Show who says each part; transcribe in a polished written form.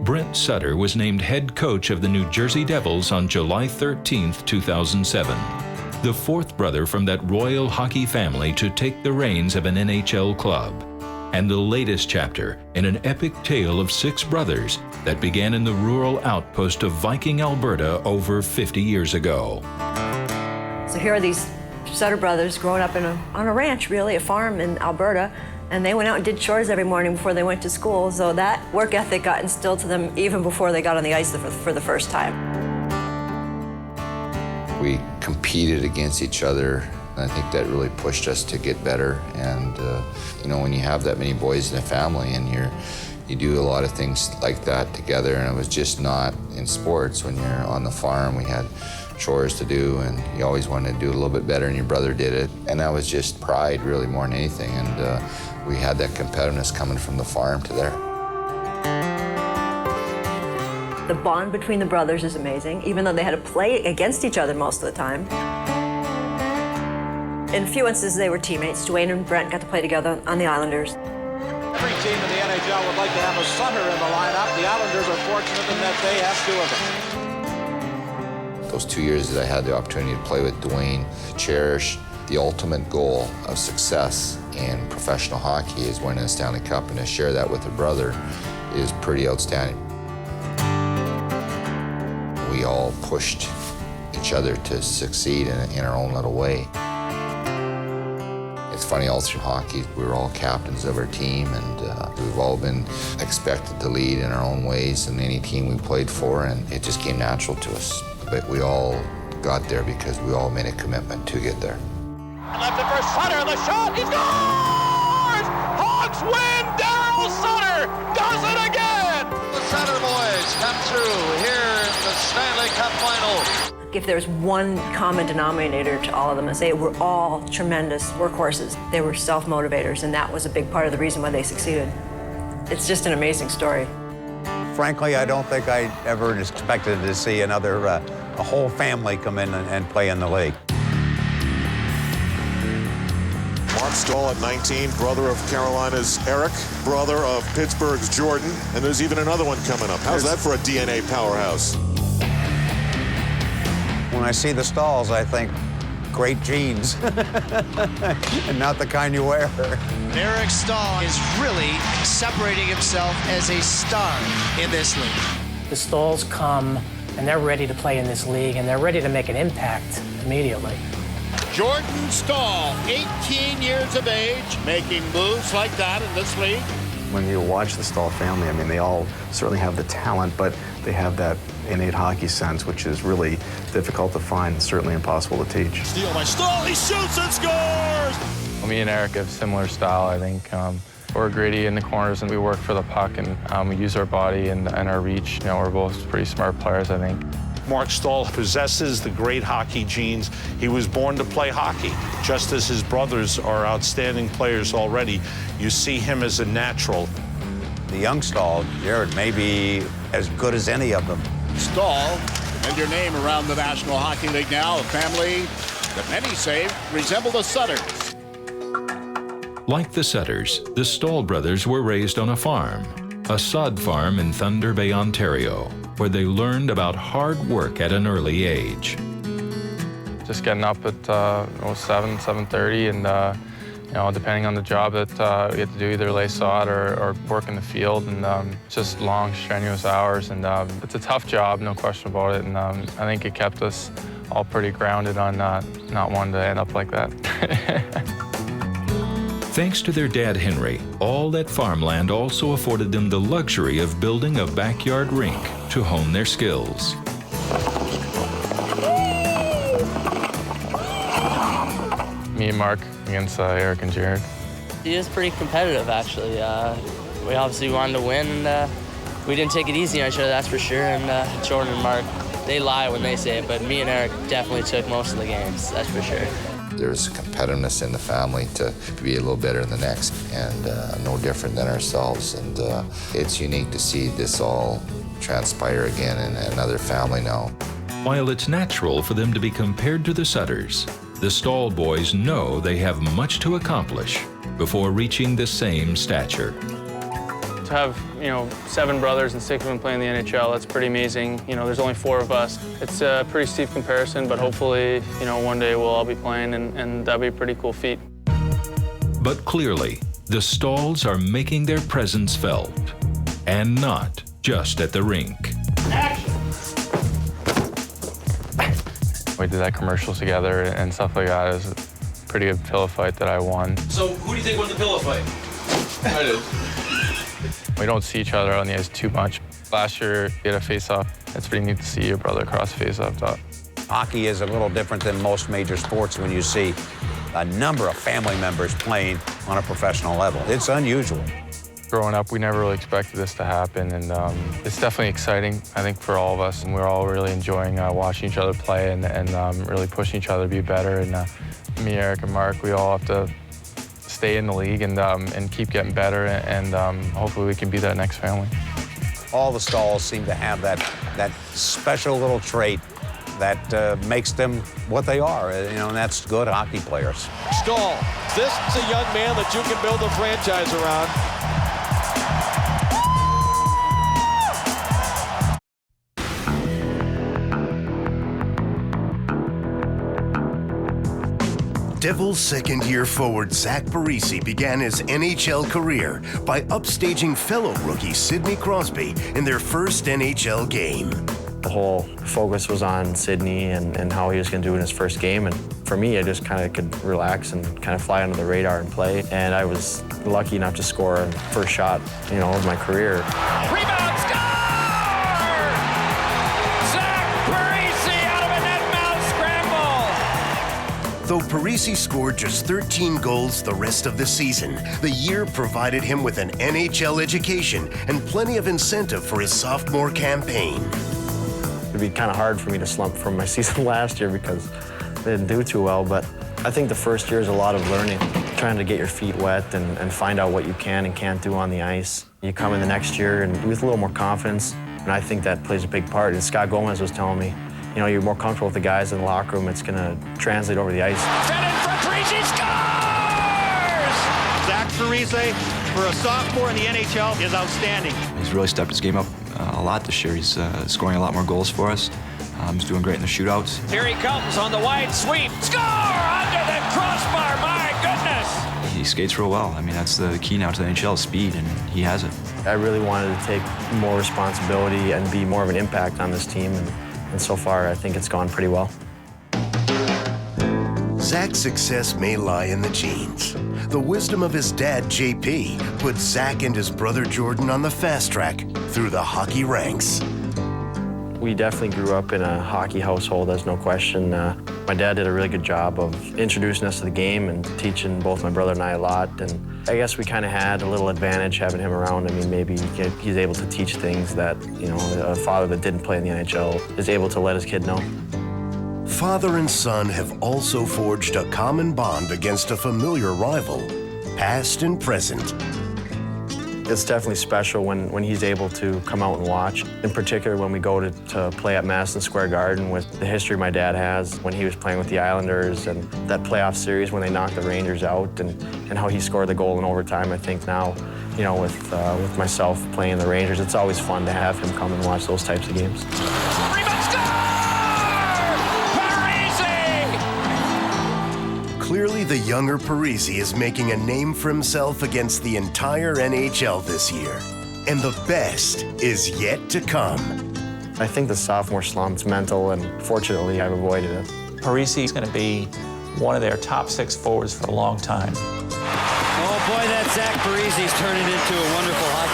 Speaker 1: Brent Sutter was named head coach of the New Jersey Devils on July 13, 2007. The fourth brother from that royal hockey family to take the reins of an NHL club. And the latest chapter in an epic tale of 6 brothers that began in the rural outpost of Viking, Alberta over 50 years ago.
Speaker 2: So here are these Sutter brothers growing up on a ranch, really, a farm in Alberta, and they went out and did chores every morning before they went to school, so that work ethic got instilled to them even before they got on the ice for the first time.
Speaker 3: We competed against each other. I think that really pushed us to get better. And you know, when you have that many boys in a family and you do a lot of things like that together, and it was just not in sports. When you're on the farm, we had chores to do, and you always wanted to do a little bit better, and your brother did it. And that was just pride, really, more than anything. And we had that competitiveness coming from the farm to there.
Speaker 2: The bond between the brothers is amazing, even though they had to play against each other most of the time. In a few instances, they were teammates. Dwayne and Brent got to play together on the Islanders.
Speaker 4: Every team in the NHL would like to have a Sutter in the lineup. The Islanders are fortunate in that they have 2 of them.
Speaker 3: Those 2 years that I had the opportunity to play with Dwayne, to cherish the ultimate goal of success in professional hockey is winning a Stanley Cup, and to share that with a brother is pretty outstanding. We all pushed each other to succeed in our own little way. It's funny, all through hockey, we were all captains of our team, and we've all been expected to lead in our own ways in any team we played for, and it just came natural to us. But we all got there because we all made a commitment to get there.
Speaker 4: Left it for Sutter, the shot, he scores! Hawks win, Daryl Sutter does it again!
Speaker 5: The Sutter boys come through here in the Stanley Cup final.
Speaker 2: If there's one common denominator to all of them, is they were all tremendous workhorses. They were self-motivators, and that was a big part of the reason why they succeeded. It's just an amazing story.
Speaker 6: Frankly, I don't think I ever expected to see another, a whole family come in and play in the league.
Speaker 7: Mark Staal at 19, brother of Carolina's Eric, brother of Pittsburgh's Jordan, and there's even another one coming up. How's that for a DNA powerhouse?
Speaker 6: When I see the Staals, I think, great genes, and not the kind you wear.
Speaker 8: Eric Staal is really separating himself as a star in this league.
Speaker 9: The Staals come, and they're ready to play in this league, and they're ready to make an impact immediately.
Speaker 4: Jordan Staal, 18 years of age, making moves like that in this league.
Speaker 10: When you watch the Staal family, I mean, they all certainly have the talent, but they have that innate hockey sense, which is really difficult to find and certainly impossible to teach.
Speaker 4: Steal by Staal, he shoots and scores!
Speaker 11: Me and Eric have similar style, I think. We're gritty in the corners, and we work for the puck, and we use our body and our reach. You know, we're both pretty smart players, I think.
Speaker 7: Mark Staal possesses the great hockey genes. He was born to play hockey. Just as his brothers are outstanding players already, you see him as a natural.
Speaker 6: The young Staal, Jared, may be as good as any of them.
Speaker 4: Staal, and your name around the National Hockey League now, a family that many say resemble the Sutters.
Speaker 1: Like the Sutters, the Staal brothers were raised on a farm, a sod farm in Thunder Bay, Ontario, where they learned about hard work at an early age.
Speaker 11: Just getting up at 7:30, and you know, depending on the job that we had to do, either lay sod or work in the field, and just long, strenuous hours. And it's a tough job, no question about it. And I think it kept us all pretty grounded on not wanting to end up like that.
Speaker 1: Thanks to their dad, Henry, all that farmland also afforded them the luxury of building a backyard rink to hone their skills.
Speaker 11: Me and Mark against Eric and Jared.
Speaker 12: He is pretty competitive, actually. We obviously wanted to win, and we didn't take it easy on each other, that's for sure. And Jordan and Mark, they lie when they say it, but me and Eric definitely took most of the games, that's for sure.
Speaker 3: There's competitiveness in the family to be a little better than the next, and no different than ourselves. And it's unique to see this all transpire again in another family now.
Speaker 1: While it's natural for them to be compared to the Sutters, the Staal boys know they have much to accomplish before reaching the same stature.
Speaker 11: To have, 7 brothers and 6 of them playing the NHL, that's pretty amazing. There's only 4 of us. It's a pretty steep comparison, but hopefully, one day we'll all be playing, and that'll be a pretty cool feat.
Speaker 1: But clearly, the Staals are making their presence felt, and not just at the rink.
Speaker 11: Action! We did that commercials together and stuff like that. It was a pretty good pillow fight that I won.
Speaker 4: So who do you think won the pillow fight? I did.
Speaker 11: We don't see each other on the ice too much. Last year, we had a face-off. It's pretty neat to see your brother cross face-off top.
Speaker 6: Hockey is a little different than most major sports when you see a number of family members playing on a professional level. It's unusual.
Speaker 11: Growing up, we never really expected this to happen, and it's definitely exciting, I think, for all of us. And we're all really enjoying watching each other play and really pushing each other to be better. And me, Eric, and Mark, we all have to stay in the league and keep getting better, and hopefully we can be that next family.
Speaker 6: All the Staals seem to have that special little trait that makes them what they are, and that's good hockey players.
Speaker 4: Staal, this is a young man that you can build a franchise around.
Speaker 13: Devils' second-year forward Zach Parise began his NHL career by upstaging fellow rookie Sidney Crosby in their first NHL game.
Speaker 10: The whole focus was on Sidney and how he was going to do in his first game. And for me, I just kind of could relax and kind of fly under the radar and play. And I was lucky enough to score on first shot, of my career.
Speaker 4: Rebound, score! Zach Parise out of a net mouth scramble!
Speaker 13: Though Parise scored just 13 goals the rest of the season, the year provided him with an NHL education and plenty of incentive for his sophomore campaign.
Speaker 10: It'd be kind of hard for me to slump from my season last year because I didn't do too well, but I think the first year is a lot of learning, trying to get your feet wet and find out what you can and can't do on the ice. You come in the next year and with a little more confidence, and I think that plays a big part. And Scott Gomez was telling me, you're more comfortable with the guys in the locker room, it's going to translate over the ice.
Speaker 4: Fed in for Parise, scores!
Speaker 14: Zach Parise, for a sophomore in the NHL, is outstanding.
Speaker 15: He's really stepped his game up a lot this year. He's scoring a lot more goals for us. He's doing great in the shootouts.
Speaker 4: Here he comes on the wide sweep. Score! Under the crossbar, my goodness!
Speaker 15: He skates real well. I mean, that's the key now to the NHL, speed, and he has it.
Speaker 10: I really wanted to take more responsibility and be more of an impact on this team, and so far I think it's gone pretty well.
Speaker 13: Zach's success may lie in the genes. The wisdom of his dad, JP, put Zach and his brother Jordan on the fast track through the hockey ranks.
Speaker 10: We definitely grew up in a hockey household, there's no question. My dad did a really good job of introducing us to the game and teaching both my brother and I a lot. And I guess we kind of had a little advantage having him around. I mean, maybe he's able to teach things that, a father that didn't play in the NHL is able to let his kid know.
Speaker 13: Father and son have also forged a common bond against a familiar rival, past and present.
Speaker 10: It's definitely special when he's able to come out and watch. In particular, when we go to play at Madison Square Garden with the history my dad has when he was playing with the Islanders and that playoff series when they knocked the Rangers out and how he scored the goal in overtime. I think now, with myself playing the Rangers, it's always fun to have him come and watch those types of games.
Speaker 13: Clearly, the younger Parise is making a name for himself against the entire NHL this year. And the best is yet to come.
Speaker 10: I think the sophomore slump's mental, and fortunately, I've avoided it.
Speaker 16: Parise is going to be one of their top 6 forwards for a long time.
Speaker 17: Oh boy, that Zach Parise's turning into a wonderful hockey